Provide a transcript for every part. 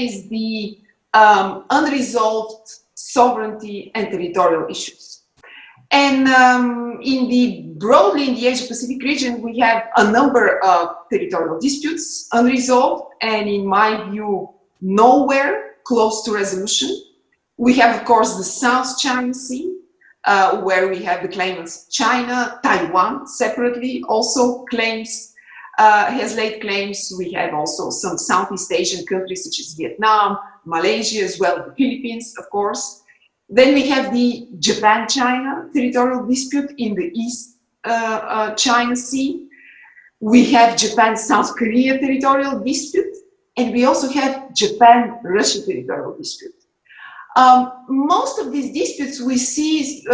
is the unresolved sovereignty and territorial issues. And broadly in the Asia-Pacific region, we have a number of territorial disputes unresolved, and in my view, nowhere close to resolution. We have, of course, the South China Sea, where we have the claimants China, Taiwan separately also has laid claims. We have also some Southeast Asian countries such as Vietnam, Malaysia, as well as the Philippines, of course. Then we have the Japan-China territorial dispute in the East China Sea. We have Japan-South Korea territorial dispute, and we also have Japan-Russia territorial dispute. Most of these disputes we see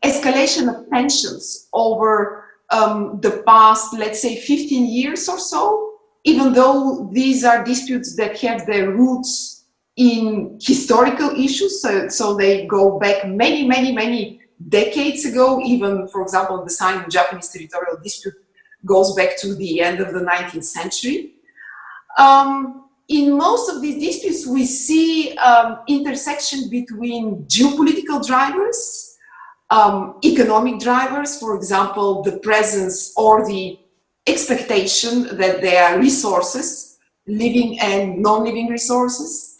escalation of tensions over the past, let's say, 15 years or so, even though these are disputes that have their roots in historical issues, so they go back many decades ago. Even, for example, the Sino-Japanese territorial dispute goes back to the end of the 19th century. In most of these disputes, we see intersection between geopolitical drivers, economic drivers, for example, the presence or the expectation that there are resources, living and non-living resources,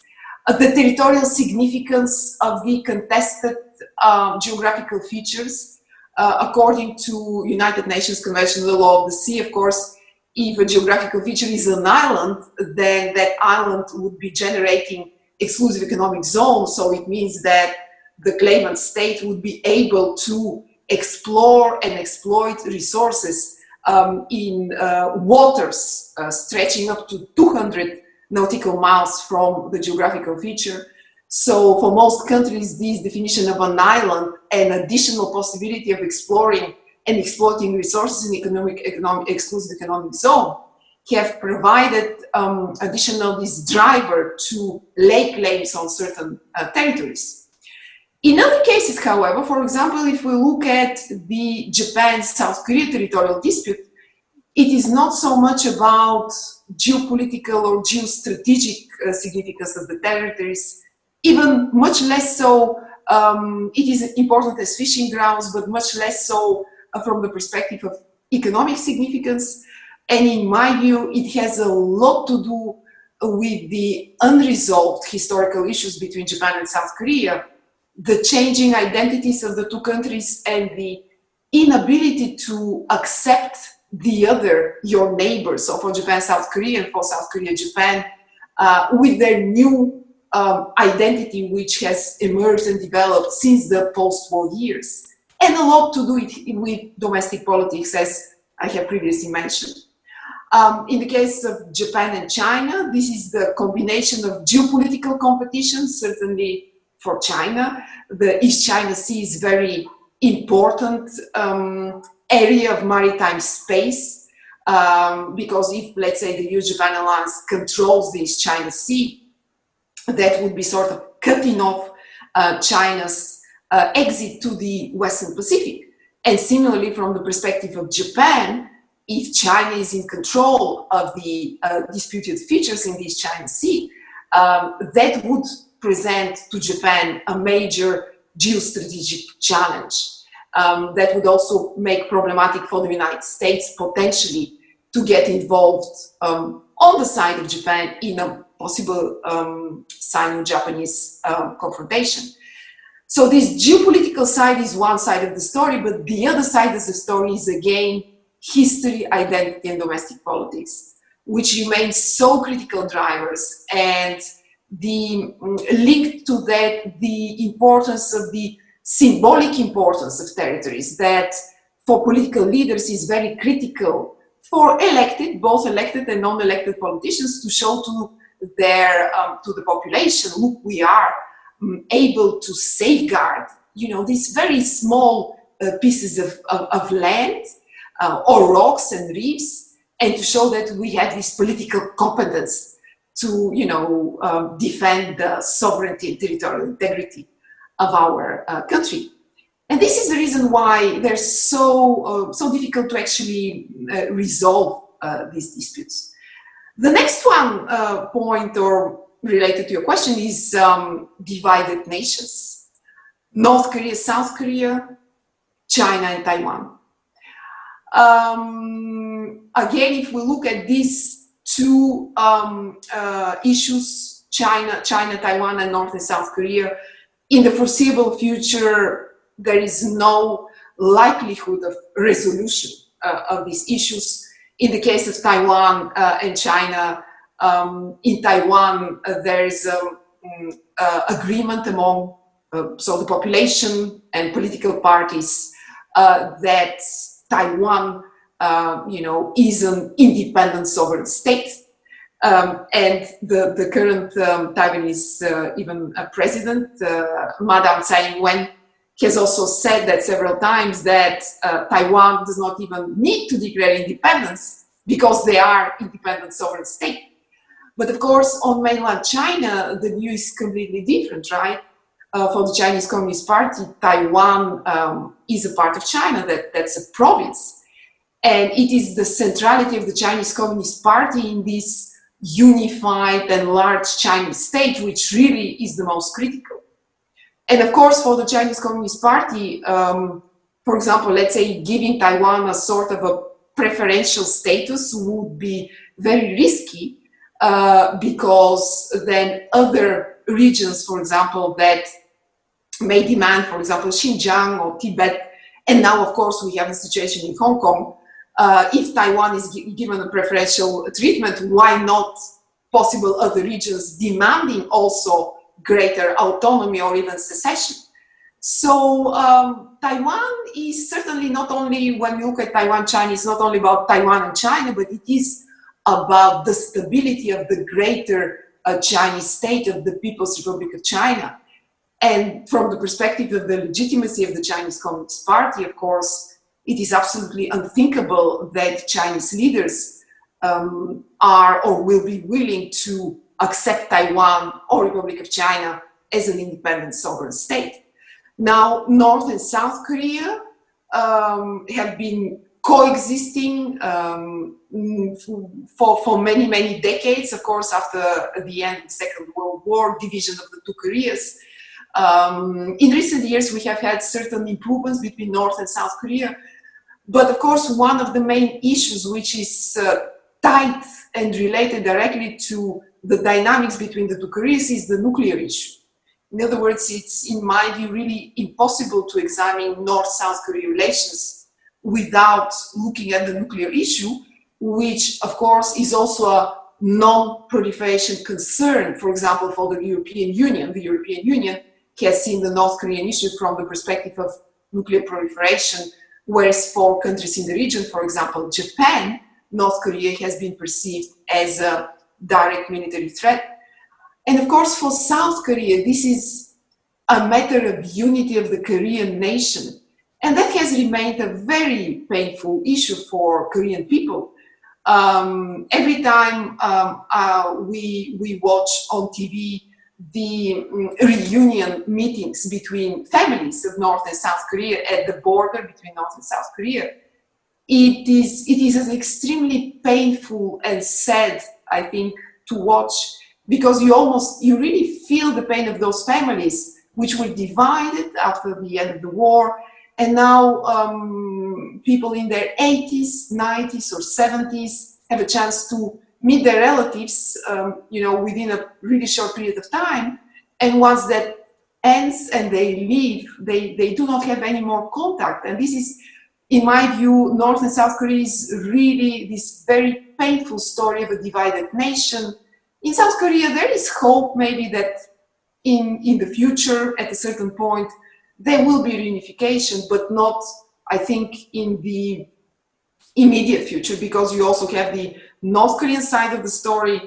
the territorial significance of the contested geographical features. According to United Nations Convention on the Law of the Sea, of course, if a geographical feature is an island, then that island would be generating exclusive economic zones. So it means that the claimant state would be able to explore and exploit resources in waters stretching up to 200 nautical miles from the geographical feature. So for most countries, this definition of an island and additional possibility of exploring and exploiting resources in exclusive economic zone have provided additional this driver to lay claims on certain territories. In other cases, however, for example, if we look at the Japan-South Korea territorial dispute, it is not so much about geopolitical or geostrategic significance of the territories, even much less so. It is important as fishing grounds, but much less so from the perspective of economic significance. And in my view, it has a lot to do with the unresolved historical issues between Japan and South Korea, the changing identities of the two countries, and the inability to accept the other, your neighbors, so for Japan, South Korea, and for South Korea, Japan, with their new identity, which has emerged and developed since the post-war years. And a lot to do with domestic politics, as I have previously mentioned. In the case of Japan and China, this is the combination of geopolitical competition, certainly for China. The East China Sea is very important area of maritime space, because if, let's say, the US-Japan alliance controls the East China Sea, that would be sort of cutting off China's exit to the Western Pacific. And similarly, from the perspective of Japan, if China is in control of the disputed features in the East China Sea, that would present to Japan a major geostrategic challenge. That would also make problematic for the United States potentially to get involved on the side of Japan in a possible Sino-Japanese confrontation. So this geopolitical side is one side of the story, but the other side of the story is again history, identity, and domestic politics, which remain so critical drivers, and the link to that, the importance of the symbolic importance of territories that for political leaders is very critical for elected, both elected and non-elected politicians, to show to their to the population, look, we are able to safeguard, you know, these very small pieces of land or rocks and reefs, and to show that we have this political competence to, you know, defend the sovereignty and territorial integrity of our country. And this is the reason why they're so difficult to actually resolve these disputes. The next one point, or related to your question is divided nations. North Korea, South Korea, China and Taiwan. Again, if we look at these two issues, China, Taiwan, and North and South Korea, in the foreseeable future, there is no likelihood of resolution of these issues. In the case of Taiwan and China, in Taiwan, there is agreement among so the population and political parties that Taiwan, is an independent sovereign state. And the current Taiwanese even president, Madam Tsai Ing-wen, has also said that several times that Taiwan does not even need to declare independence because they are independent sovereign state. But of course, on mainland China, the view is completely different, right? For the Chinese Communist Party, Taiwan is a part of China, that's a province. And it is the centrality of the Chinese Communist Party in this unified and large Chinese state, which really is the most critical. And of course, for the Chinese Communist Party, for example, let's say giving Taiwan a sort of a preferential status would be very risky because then other regions, for example, that may demand, for example, Xinjiang or Tibet, and now, of course, we have a situation in Hong Kong. If Taiwan is given a preferential treatment, why not possible other regions demanding also greater autonomy or even secession? So Taiwan is certainly not only, when we look at Taiwan, China, it's not only about Taiwan and China, but it is about the stability of the greater Chinese state, of the People's Republic of China. And from the perspective of the legitimacy of the Chinese Communist Party, of course, it is absolutely unthinkable that Chinese leaders are or will be willing to accept Taiwan or Republic of China as an independent sovereign state. Now, North and South Korea have been coexisting for many, many decades, of course, after the end of the Second World War, division of the two Koreas. In recent years, we have had certain improvements between North and South Korea. But of course, one of the main issues which is tied and related directly to the dynamics between the two Koreas is the nuclear issue. In other words, it's, in my view, really impossible to examine North-South Korea relations without looking at the nuclear issue, which, of course, is also a non-proliferation concern, for example, for the European Union. The European Union has seen the North Korean issue from the perspective of nuclear proliferation, whereas for countries in the region, for example, Japan, North Korea has been perceived as a direct military threat. And of course, for South Korea, this is a matter of unity of the Korean nation. And that has remained a very painful issue for Korean people. Every time we watch on TV the reunion meetings between families of North and South Korea at the border between North and South Korea, it is an extremely painful and sad, I think, to watch, because you really feel the pain of those families which were divided after the end of the war, and now people in their 80s, 90s or 70s have a chance to meet their relatives, within a really short period of time. And once that ends and they leave, they do not have any more contact. And this is, in my view, North and South Korea is really this very painful story of a divided nation. In South Korea, there is hope maybe that in the future, at a certain point, there will be reunification, but not, I think, in the immediate future, because you also have the North Korean side of the story,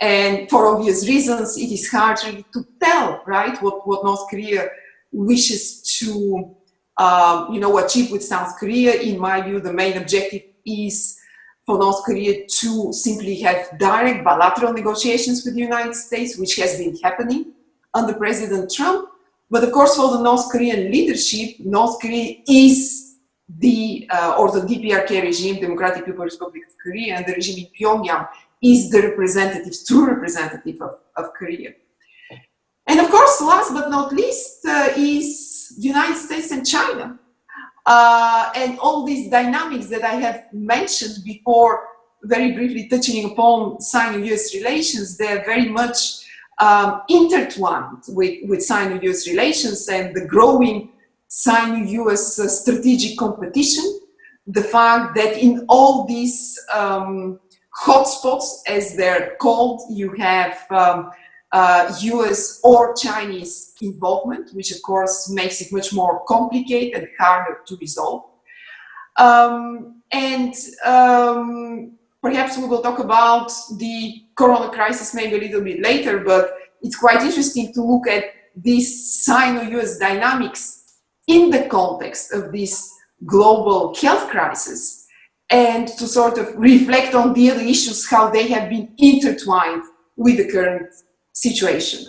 and for obvious reasons, it is hard really to tell, right, what North Korea wishes to, achieve with South Korea. In my view, the main objective is for North Korea to simply have direct bilateral negotiations with the United States, which has been happening under President Trump. But of course, for the North Korean leadership, North Korea is the DPRK regime, Democratic People's Republic of Korea, and the regime in Pyongyang is the representative, true representative of Korea. And of course, last but not least, is the United States and China. And all these dynamics that I have mentioned before, very briefly touching upon Sino-US relations, they're very much intertwined with Sino-US relations and the growing Sino-US strategic competition. The fact that in all these hotspots, as they're called, you have US or Chinese involvement, which of course makes it much more complicated and harder to resolve. Perhaps we will talk about the Corona crisis maybe a little bit later, but it's quite interesting to look at these Sino-US dynamics in the context of this global health crisis, and to sort of reflect on the other issues, how they have been intertwined with the current situation.